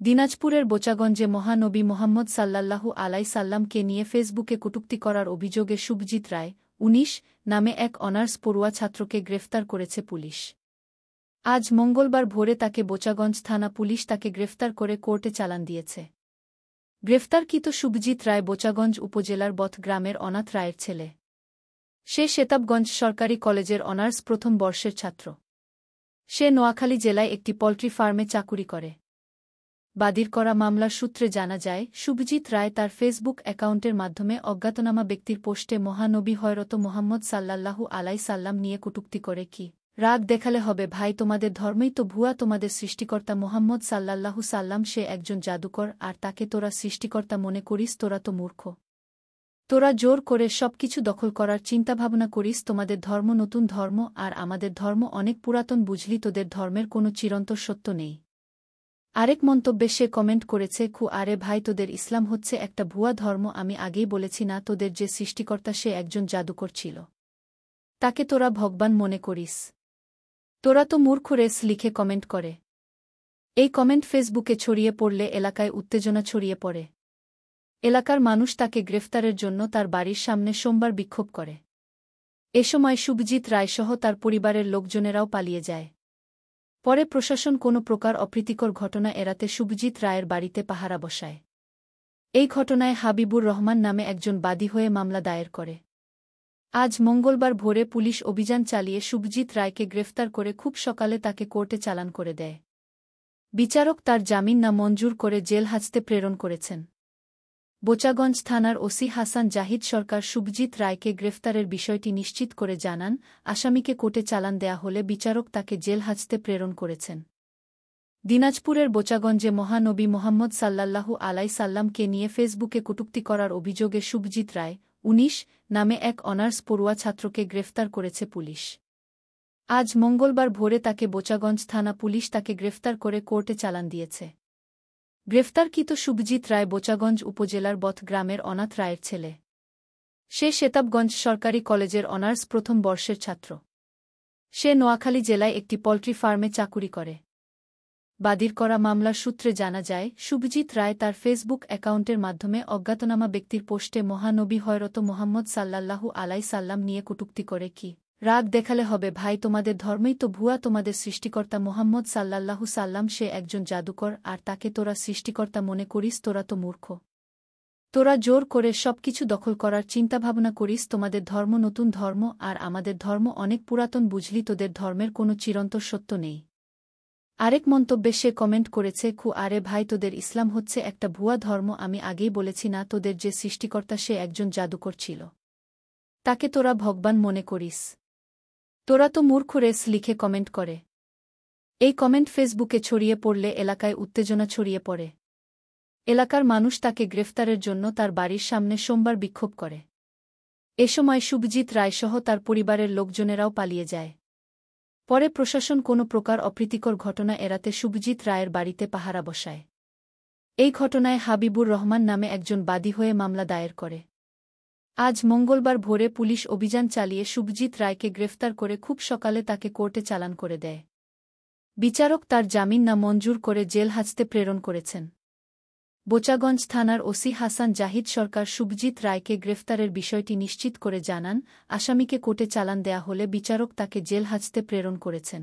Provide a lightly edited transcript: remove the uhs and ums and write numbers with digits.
দিনাজপুরের বোচাগঞ্জে মহানবী মুহাম্মদ সাল্লাল্লাহু আলাইহি সাল্লামকে নিয়ে ফেসবুকে কটূক্তি করার অভিযোগে শুভজিৎ রায়, ১৯ নামে এক অনার্স পড়ুয়া ছাত্রকে গ্রেফতার করেছে পুলিশ। আজ মঙ্গলবার ভোরে তাকে বোচাগঞ্জ থানা পুলিশ তাকে গ্রেফতার করে কোর্টে চালান দিয়েছে। গ্রেফতারকৃত শুভজিৎ রায় বোচাগঞ্জ উপজেলার বথ গ্রামের অনাথ রায়ের ছেলে। সে শেতাবগঞ্জ সরকারি কলেজের অনার্স প্রথম বর্ষের ছাত্র। সে নোয়াখালী জেলায় একটি পোল্ট্রি ফার্মে চাকুরি করে। বাদীর করা মামলার সূত্রে জানা যায়, শুভজিৎ রায় তার ফেসবুক অ্যাকাউন্টের মাধ্যমে অজ্ঞাতনামা ব্যক্তির পোস্টে মহানবী হযরত মুহাম্মদ সাল্লাল্লাহু আলাইহি সাল্লাম নিয়ে কটূক্তি করে কি রাগ দেখালে হবে ভাই, তোমাদের ধর্মই তো ভুয়া, তোমাদের সৃষ্টিকর্তা মুহাম্মদ সাল্লাল্লাহু সাল্লাম সে একজন জাদুকর, আর তাকে তোরা সৃষ্টিকর্তা মনে করিস, তোরা তো মূর্খ। তোরা জোর করে সবকিছু দখল করার চিন্তাভাবনা করিস, তোমাদের ধর্ম নতুন ধর্ম আর আমাদের ধর্ম অনেক পুরাতন, বুঝলি, তোদের ধর্মের কোনো চিরন্তর সত্য নেই। আরেক মন্তব্যে সে কমেন্ট করেছে, আরে ভাই, তোদের ইসলাম হচ্ছে একটা ভুয়া ধর্ম, আমি আগেই বলেছি না তোদের যে সৃষ্টিকর্তা সে একজন জাদুকর ছিল, তাকে তোরা ভগবান মনে করিস, তোরা তো মূর্খ রেস লিখে কমেন্ট করে। এই কমেন্ট ফেসবুকে ছড়িয়ে পড়লে এলাকায় উত্তেজনা ছড়িয়ে পড়ে। এলাকার মানুষ তাকে গ্রেফতারের জন্য তার বাড়ির সামনে সোমবার বিক্ষোভ করে। এ সময় শুভজিৎ রায়সহ তার পরিবারের লোকজনেরাও পালিয়ে যায়। পরে প্রশাসন কোনো প্রকার অপ্রীতিকর ঘটনা এড়াতে শুভজিৎ রায়ের বাড়িতে পাহারা বসায়। এই ঘটনায় হাবিবুর রহমান নামে একজন বাদী হয়ে মামলা দায়ের করে। আজ মঙ্গলবার ভোরে পুলিশ অভিযান চালিয়ে শুভজিৎ রায়কে গ্রেফতার করে খুব সকালে তাকে কোর্টে চালান করে দেয়। বিচারক তার জামিন না মঞ্জুর করে জেল হাজতে প্রেরণ করেছেন। বোচাগঞ্জ থানার ওসি হাসান জাহিদ সরকার শুভজিৎ রায়কে গ্রেফতারের বিষয়টি নিশ্চিত করে জানান, আসামিকে কোর্টে চালান দেয়া হলে বিচারক তাকে জেল হাজতে প্রেরণ করেছেন। দিনাজপুরের বোচাগঞ্জে মহানবী মুহাম্মদ সাল্লাল্লাহু আলাইহি সাল্লামকে নিয়ে ফেসবুকে কটূক্তি করার অভিযোগে শুভজিৎ রায়, ১৯ নামে এক অনার্স পড়ুয়া ছাত্রকে গ্রেফতার করেছে পুলিশ। আজ মঙ্গলবার ভোরে তাকে বোচাগঞ্জ থানা পুলিশ তাকে গ্রেফতার করে কোর্টে চালান দিয়েছে। গ্রেফতারকৃত শুভজিৎ রায় বোচাগঞ্জ উপজেলার বথ গ্রামের অনাথ রায়ের ছেলে। সে শেতাবগঞ্জ সরকারি কলেজের অনার্স প্রথম বর্ষের ছাত্র। সে নোয়াখালী জেলায় একটি পোল্ট্রি ফার্মে চাকুরি করে। বাদীর করা মামলার সূত্রে জানা যায়, শুভজিৎ রায় তার ফেসবুক অ্যাকাউন্টের মাধ্যমে অজ্ঞাতনামা ব্যক্তির পোস্টে মহানবী হযরত মুহাম্মদ সাল্লাল্লাহু আলাইহি সাল্লাম নিয়ে কটূক্তি করে কি রাগ দেখালে হবে ভাই, তোমাদের ধর্মই তো ভুয়া, তোমাদের সৃষ্টিকর্তা মুহাম্মদ সাল্লাল্লাহু সাল্লাম সে একজন জাদুকর, আর তাকে তোরা সৃষ্টিকর্তা মনে করিস, তোরা তো মূর্খ। তোরা জোর করে সবকিছু দখল করার চিন্তাভাবনা করিস, তোমাদের ধর্ম নতুন ধর্ম আর আমাদের ধর্ম অনেক পুরাতন, বুঝলি, তোদের ধর্মের কোনো চিরন্তর সত্য নেই। আরেক মন্তব্যে সে কমেন্ট করেছে, আরে ভাই, তোদের ইসলাম হচ্ছে একটা ভুয়া ধর্ম, আমি আগেই বলেছি না তোদের যে সৃষ্টিকর্তা সে একজন জাদুকর ছিল, তাকে তোরা ভগবান মনে করিস, তোরা তো মূর্খ রেস লিখে কমেন্ট করে। এই কমেন্ট ফেসবুকে ছড়িয়ে পড়লে এলাকায় উত্তেজনা ছড়িয়ে পড়ে। এলাকার মানুষ তাকে গ্রেফতারের জন্য তার বাড়ির সামনে সোমবার বিক্ষোভ করে। এ সময় শুভজিৎ রায়সহ তার পরিবারের লোকজনেরাও পালিয়ে যায়। পরে প্রশাসন কোনো প্রকার অপ্রীতিকর ঘটনা এড়াতে শুভজিৎ রায়ের বাড়িতে পাহারা বসায়। এই ঘটনায় হাবিবুর রহমান নামে একজন বাদী হয়ে মামলা দায়ের করে। আজ মঙ্গলবার ভোরে পুলিশ অভিযান চালিয়ে শুভজিৎ রায়কে গ্রেফতার করে খুব সকালে তাকে কোর্টে চালান করে দেয়। বিচারক তার জামিন না মঞ্জুর করে জেল হাজতে প্রেরণ করেছেন। বোচাগঞ্জ থানার ওসি হাসান জাহিদ সরকার শুভজিৎ রায়কে গ্রেফতারের বিষয়টি নিশ্চিত করে জানান, আসামিকে কোর্টে চালান দেয়া হলে বিচারক তাকে জেল হাজতে প্রেরণ করেছেন।